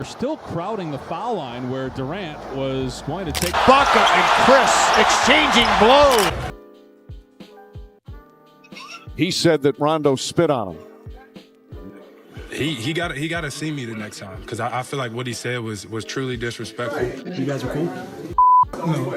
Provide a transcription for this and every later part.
They're still crowding the foul line where Durant was going to take Baca and Chris exchanging blows. He said that Rondo spit on him. He got to see me the next time, because I feel like what he said was truly disrespectful. You guys are cool? No.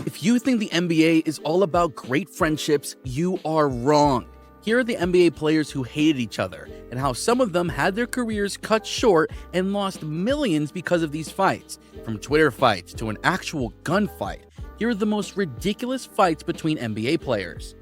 If you think the NBA is all about great friendships, you are wrong. Here are the NBA players who hated each other, and how some of them had their careers cut short and lost millions because of these fights. From Twitter fights to an actual gunfight, here are the most ridiculous fights between NBA players.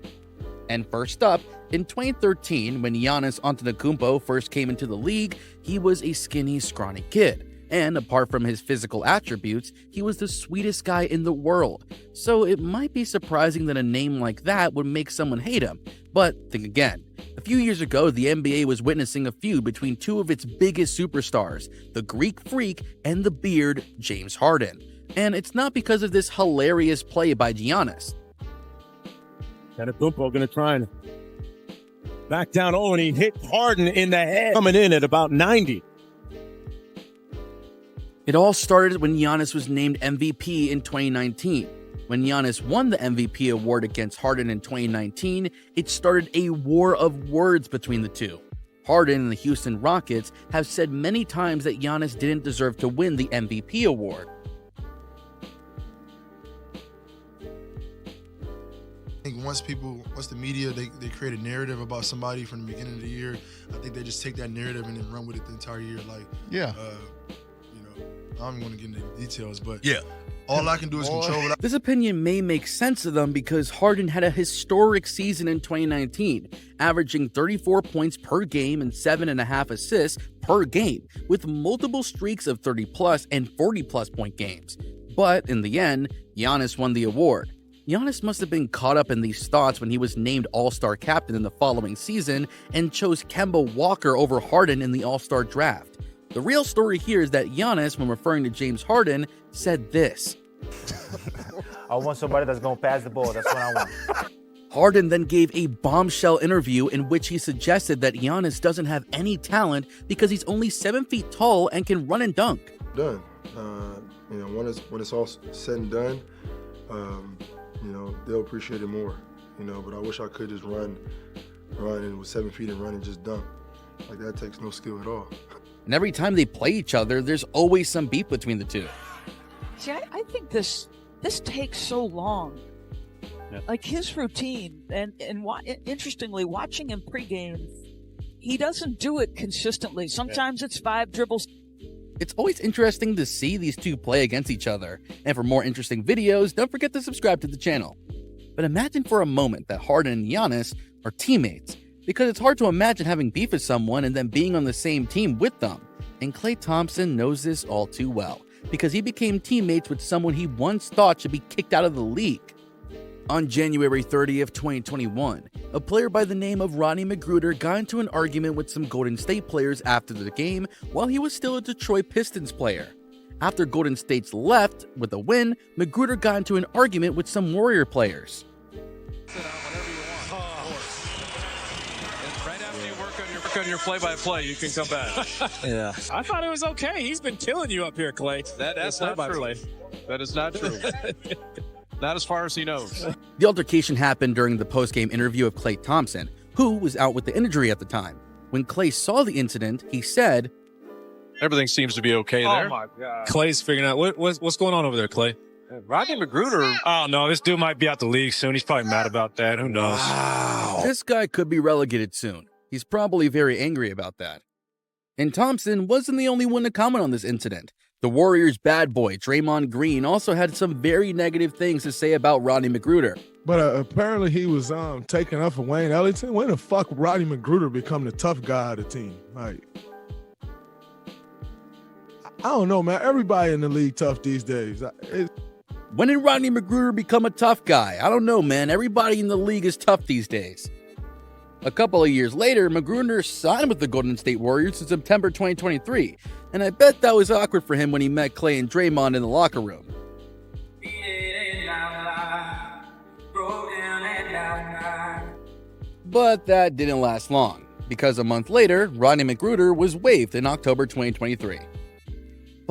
And first up, in 2013, when Giannis Antetokounmpo first came into the league, he was a skinny, scrawny kid. And apart from his physical attributes, he was the sweetest guy in the world. So it might be surprising that a name like that would make someone hate him. But think again. A few years ago, the NBA was witnessing a feud between two of its biggest superstars, the Greek Freak and the Beard, James Harden. And it's not because of this hilarious play by Giannis. Antetokounmpo gonna try and back down. Oh, and he hit Harden in the head, coming in at about 90. It all started when Giannis was named MVP in 2019. When Giannis won the MVP award against Harden in 2019, it started a war of words between the two. Harden and the Houston Rockets have said many times that Giannis didn't deserve to win the MVP award. I think once the media, they create a narrative about somebody from the beginning of the year, I think they just take that narrative and then run with it the entire year. Like, Yeah. I don't even want to get into the details, but Yeah. all I can do is control what This opinion may make sense to them because Harden had a historic season in 2019, averaging 34 points per game and 7.5 assists per game, with multiple streaks of 30-plus and 40-plus point games. But in the end, Giannis won the award. Giannis must have been caught up in these thoughts when he was named All-Star captain in the following season and chose Kemba Walker over Harden in the All-Star draft. The real story here is that Giannis, when referring to James Harden, said this. I want somebody that's going to pass the ball. That's what I want. Harden then gave a bombshell interview in which he suggested that Giannis doesn't have any talent because he's only 7 feet tall and can run and dunk. done. When it's all said and done, they'll appreciate it more. But I wish I could just run and with 7 feet and run and just dunk. Like, that takes no skill at all. And every time they play each other, there's always some beef between the two. See, I think this takes so long. Yeah. Like his routine, and interestingly, watching him pregame, he doesn't do it consistently. Sometimes it's 5 dribbles. It's always interesting to see these two play against each other. And for more interesting videos, don't forget to subscribe to the channel. But imagine for a moment that Harden and Giannis are teammates, because it's hard to imagine having beef with someone and then being on the same team with them. And Klay Thompson knows this all too well, because he became teammates with someone he once thought should be kicked out of the league. On January 30th, 2021, a player by the name of Rodney McGruder got into an argument with some Golden State players after the game while he was still a Detroit Pistons player. After Golden State's left with a win, McGruder got into an argument with some Warrior players. On your play-by-play, you can come back. Yeah. I thought it was okay. He's been killing you up here, Klay. That's not true. That is not true. Not as far as he knows. The altercation happened during the post-game interview of Klay Thompson, who was out with the injury at the time. When Klay saw the incident, he said, Everything seems to be okay there. Oh, my God. Klay's figuring out. What's going on over there, Klay? Rodney McGruder. Oh, no, this dude might be out the league soon. He's probably mad about that. Who knows? Wow. This guy could be relegated soon. He's probably very angry about that. And Thompson wasn't the only one to comment on this incident. The Warriors' bad boy, Draymond Green, also had some very negative things to say about Rodney McGruder. But apparently he was taking up for Wayne Ellington. When the fuck Rodney McGruder become the tough guy of the team? Like, I don't know, man. Everybody in the league tough these days. When did Rodney McGruder become a tough guy? I don't know, man. Everybody in the league is tough these days. A couple of years later, McGruder signed with the Golden State Warriors in September 2023, and I bet that was awkward for him when he met Klay and Draymond in the locker room. But that didn't last long, because a month later, Rodney McGruder was waived in October 2023.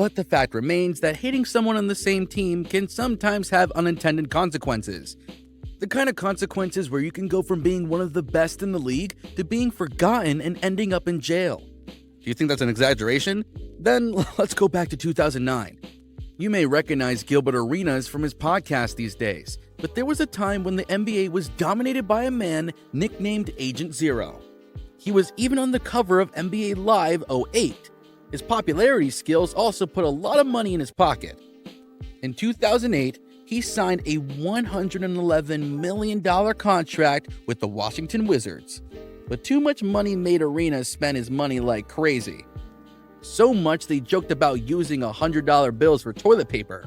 But the fact remains that hating someone on the same team can sometimes have unintended consequences. The kind of consequences where you can go from being one of the best in the league to being forgotten and ending up in jail. Do you think that's an exaggeration? Then let's go back to 2009. You may recognize Gilbert Arenas from his podcast these days, but there was a time when the NBA was dominated by a man nicknamed Agent Zero. He was even on the cover of NBA Live 08. His popularity skills also put a lot of money in his pocket. In 2008, he signed a $111 million contract with the Washington Wizards. But too much money made Arenas spend his money like crazy. So much they joked about using $100 bills for toilet paper.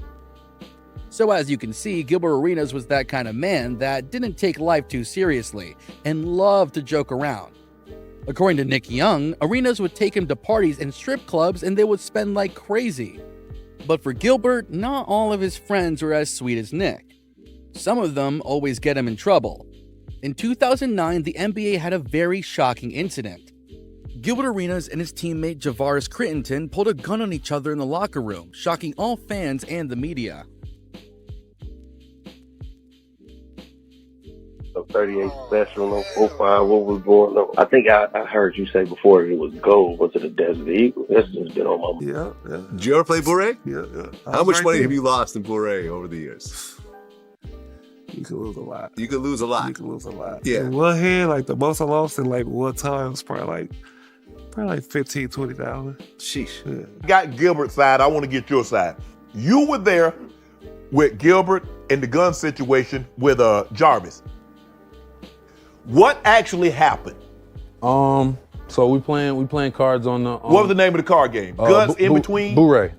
So as you can see, Gilbert Arenas was that kind of man that didn't take life too seriously and loved to joke around. According to Nick Young, Arenas would take him to parties and strip clubs and they would spend like crazy. But for Gilbert, not all of his friends were as sweet as Nick. Some of them always get him in trouble. In 2009, the NBA had a very shocking incident. Gilbert Arenas and his teammate Javaris Crittenton pulled a gun on each other in the locker room, shocking all fans and the media. So 38 special, 05, what was going on? I think I heard you say before it was gold. Was it a Desert Eagle? That's just been on my mind. Yeah. Did you ever play Bure? Yeah. How much money have you lost in Bure over the years? You could lose a lot. You could lose a lot. You could lose a lot. Yeah. In one hand, like the most I lost in like one time was probably like 15, 20,000. Sheesh. Yeah. Got Gilbert's side. I want to get your side. You were there with Gilbert in the gun situation with Jarvis. What actually happened? So we playing cards on the. What was the name of the card game? Guns in between. Bure.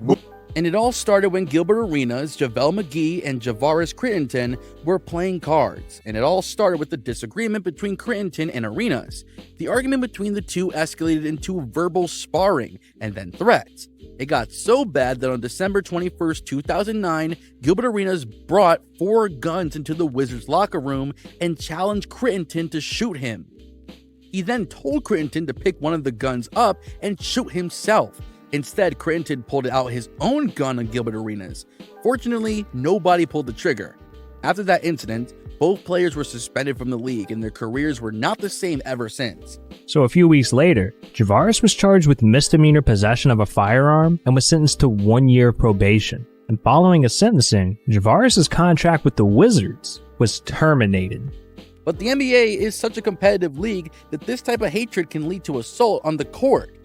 And it all started when Gilbert Arenas, JaVale McGee, and Javaris Crittenton were playing cards. And it all started with the disagreement between Crittenton and Arenas. The argument between the two escalated into verbal sparring and then threats. It got so bad that on December 21st, 2009, Gilbert Arenas brought 4 guns into the Wizards' locker room and challenged Crittenton to shoot him. He then told Crittenton to pick one of the guns up and shoot himself. Instead, Crittenton pulled out his own gun on Gilbert Arenas. Fortunately, nobody pulled the trigger. After that incident, both players were suspended from the league and their careers were not the same ever since. So a few weeks later, Javaris was charged with misdemeanor possession of a firearm and was sentenced to 1 year probation. And following his sentencing, Javaris' contract with the Wizards was terminated. But the NBA is such a competitive league that this type of hatred can lead to assault on the court.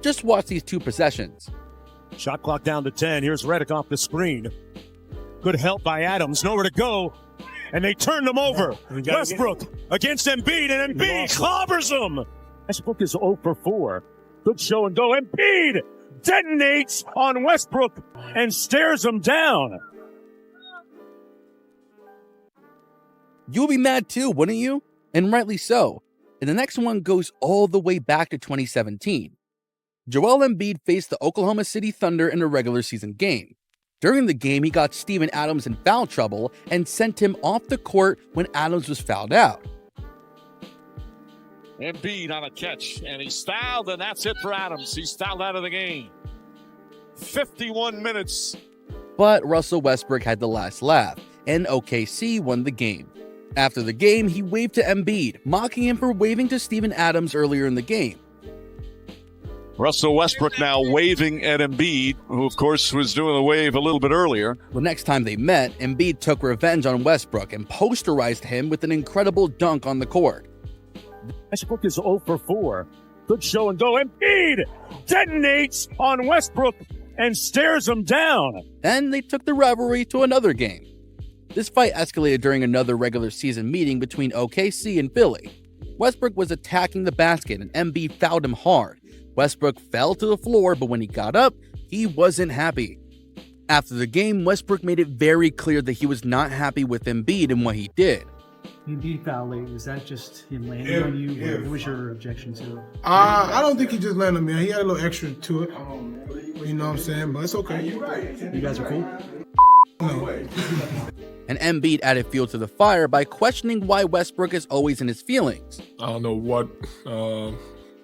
Just watch these 2 possessions. Shot clock down to 10. Here's Redick off the screen. Good help by Adams. Nowhere to go. And they turned him over. Westbrook against Embiid, and Embiid clobbers him. Westbrook is 0 for 4. Good show and go. Embiid detonates on Westbrook and stares him down. You'll be mad too, wouldn't you? And rightly so. And the next one goes all the way back to 2017. Joel Embiid faced the Oklahoma City Thunder in a regular season game. During the game, he got Steven Adams in foul trouble and sent him off the court when Adams was fouled out. Embiid on a catch, and he's fouled, and that's it for Adams. He's fouled out of the game. 51 minutes. But Russell Westbrook had the last laugh, and OKC won the game. After the game, he waved to Embiid, mocking him for waving to Steven Adams earlier in the game. Russell Westbrook now waving at Embiid, who of course was doing the wave a little bit earlier. The next time they met, Embiid took revenge on Westbrook and posterized him with an incredible dunk on the court. Westbrook is 0 for 4. Good show and go. Embiid detonates on Westbrook and stares him down. Then they took the rivalry to another game. This fight escalated during another regular season meeting between OKC and Philly. Westbrook was attacking the basket and Embiid fouled him hard. Westbrook fell to the floor, but when he got up, he wasn't happy. After the game, Westbrook made it very clear that he was not happy with Embiid and what he did. Embiid foul late, was that just him landing on you? What was your objection to it? I don't think he just landed on me. He had a little extra to it. You know what I'm saying? But it's okay. You guys are cool? No. And Embiid added fuel to the fire by questioning why Westbrook is always in his feelings. I don't know what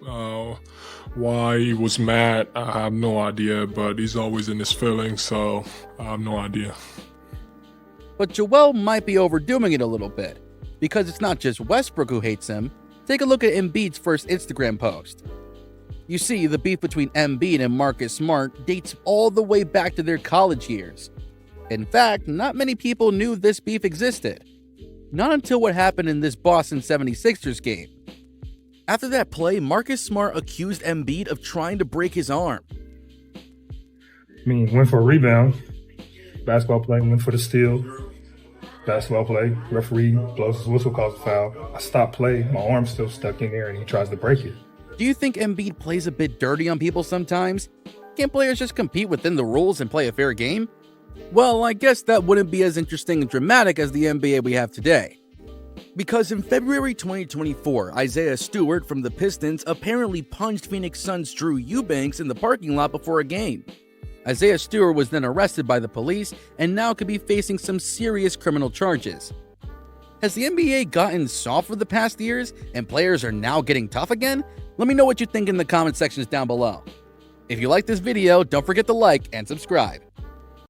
Why he was mad, I have no idea, but he's always in his feelings, so I have no idea. But Joel might be overdoing it a little bit, because it's not just Westbrook who hates him. Take a look at Embiid's first Instagram post. You see, the beef between Embiid and Marcus Smart dates all the way back to their college years. In fact, not many people knew this beef existed. Not until what happened in this Boston 76ers game. After that play, Marcus Smart accused Embiid of trying to break his arm. I mean, went for a rebound. Basketball play, went for the steal. Basketball play, referee blows his whistle, calls a foul. I stop play, my arm's still stuck in there, and he tries to break it. Do you think Embiid plays a bit dirty on people sometimes? Can't players just compete within the rules and play a fair game? Well, I guess that wouldn't be as interesting and dramatic as the NBA we have today. Because in February 2024, Isaiah Stewart from the Pistons apparently punched Phoenix Suns' Drew Eubanks in the parking lot before a game. Isaiah Stewart was then arrested by the police and now could be facing some serious criminal charges. Has the NBA gotten soft for the past years and players are now getting tough again? Let me know what you think in the comment sections down below. If you like this video, don't forget to like and subscribe.